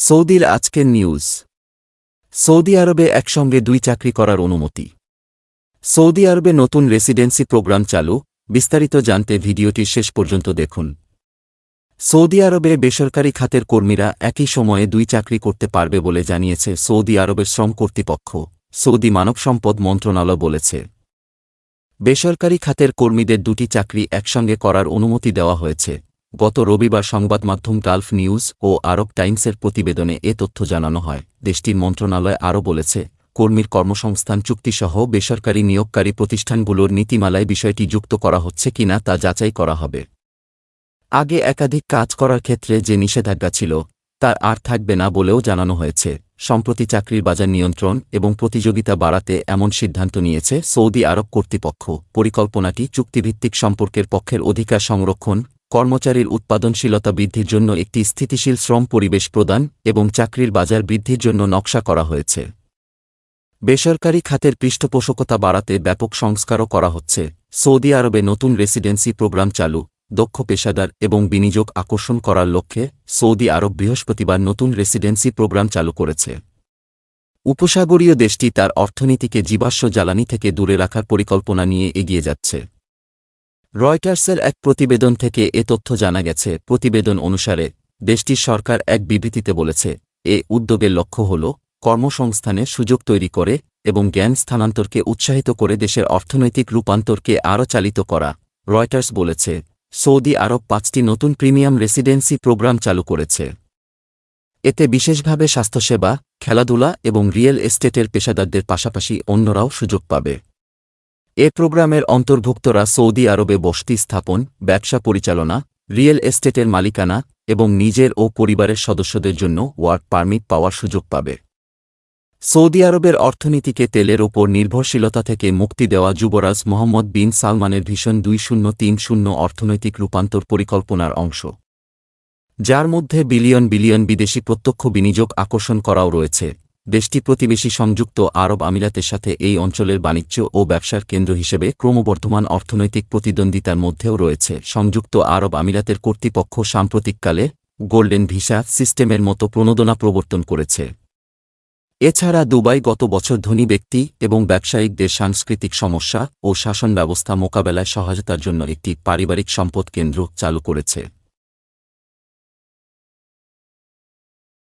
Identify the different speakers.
Speaker 1: সৌদির আজকের news. Saudi আরবে একসঙ্গে 2 চাকরি করার অনুমতি। সৌদি আরবে নতুন রেসিডেন্সি প্রোগ্রাম চালু, বিস্তারিত জানতে ভিডিওটি শেষ পর্যন্ত দেখুন। সৌদি আরবে বেসরকারি খাতের কর্মীরা একই সময়ে 2 চাকরি করতে পারবে বলে জানিয়েছে সৌদি আরবের শ্রম কর্তৃপক্ষ। সৌদি মানব সম্পদ মন্ত্রণালয় বলেছে, বেসরকারি খাতের কর্মীদের 2টি চাকরি একসঙ্গে করার অনুমতি দেওয়া হয়েছে। গত রবিবার সংবাদমাধ্যম গালফ নিউজ ও আরব টাইমসের প্রতিবেদনে এ তথ্য জানানো হয়। দেশটির মন্ত্রণালয় আরও বলেছে, কর্মীর কর্মসংস্থান চুক্তিসহ বেসরকারি নিয়োগকারী প্রতিষ্ঠানগুলোর নীতিমালায় বিষয়টি যুক্ত করা হচ্ছে কিনা তা যাচাই করা হবে। আগে একাধিক কাজ করার ক্ষেত্রে যে নিষেধাজ্ঞা ছিল, তার আর থাকবে না বলেও জানানো হয়েছে। সম্প্রতি চাকরির বাজার নিয়ন্ত্রণ এবং প্রতিযোগিতা বাড়াতে এমন সিদ্ধান্ত নিয়েছে সৌদি আরব কর্তৃপক্ষ। পরিকল্পনাটি চুক্তিভিত্তিক সম্পর্কের পক্ষের অধিকার সংরক্ষণ, কর্মচারীর উৎপাদনশীলতা বৃদ্ধির জন্য একটি স্থিতিশীল শ্রম পরিবেশ প্রদান এবং চাকরির বাজার বৃদ্ধির জন্য নকশা করা হয়েছে। বেসরকারি খাতের পৃষ্ঠপোষকতা বাড়াতে ব্যাপক সংস্কারও করা হচ্ছে। সৌদি আরবে নতুন রেসিডেন্সি প্রোগ্রাম চালু, দক্ষ পেশাদার এবং বিনিয়োগ আকর্ষণ করার লক্ষ্যে সৌদি আরব বৃহস্পতিবার নতুন রেসিডেন্সি প্রোগ্রাম চালু করেছে। উপসাগরীয় দেশটি তার অর্থনীতিকে জীবাশ্ম জ্বালানি থেকে দূরে রাখার পরিকল্পনা নিয়ে এগিয়ে যাচ্ছে। রয়টার্সের এক প্রতিবেদন থেকে এ তথ্য জানা গেছে। প্রতিবেদন অনুসারে দেশটির সরকার এক বিবৃতিতে বলেছে, এ উদ্যোগের লক্ষ্য হল কর্মসংস্থানের সুযোগ তৈরি করে এবং জ্ঞান স্থানান্তরকে উৎসাহিত করে দেশের অর্থনৈতিক রূপান্তরকে আরও চালিত করা। রয়টার্স বলেছে, সৌদি আরব 5টি নতুন প্রিমিয়াম রেসিডেন্সি প্রোগ্রাম চালু করেছে। এতে বিশেষভাবে স্বাস্থ্যসেবা, খেলাধুলা এবং রিয়েল এস্টেটের পেশাদারদের পাশাপাশি অন্যরাও সুযোগ পাবে। এ প্রোগ্রামের অন্তর্ভুক্তরা সৌদি আরবে বসতি স্থাপন, ব্যবসা পরিচালনা, রিয়েল এস্টেটের মালিকানা এবং নিজের ও পরিবারের সদস্যদের জন্য ওয়ার্ক পারমিট পাওয়ার সুযোগ পাবে। সৌদি আরবের অর্থনীতিকে তেলের ওপর নির্ভরশীলতা থেকে মুক্তি দেওয়া যুবরাজ মোহাম্মদ বিন সালমানের ভিশন 2030 অর্থনৈতিক রূপান্তর পরিকল্পনার অংশ, যার মধ্যে বিলিয়ন বিলিয়ন বিদেশি প্রত্যক্ষ বিনিয়োগ আকর্ষণ করাও রয়েছে। দেশটি প্রতিবেশী সংযুক্ত আরব আমিরাতের সাথে এই অঞ্চলের বাণিজ্য ও ব্যবসার কেন্দ্র হিসেবে ক্রমবর্ধমান অর্থনৈতিক প্রতিদ্বন্দ্বিতার মধ্যেও রয়েছে। সংযুক্ত আরব আমিরাতের কর্তৃপক্ষ সাম্প্রতিককালে গোল্ডেন ভিসা সিস্টেমের মতো প্রণোদনা প্রবর্তন করেছে। এছাড়া দুবাই গত বছর ধনী ব্যক্তি এবং ব্যবসায়িকদের সাংস্কৃতিক সমস্যা ও শাসন ব্যবস্থা মোকাবেলায় সহায়তার জন্য একটি পারিবারিক সম্পদ কেন্দ্র চালু করেছে।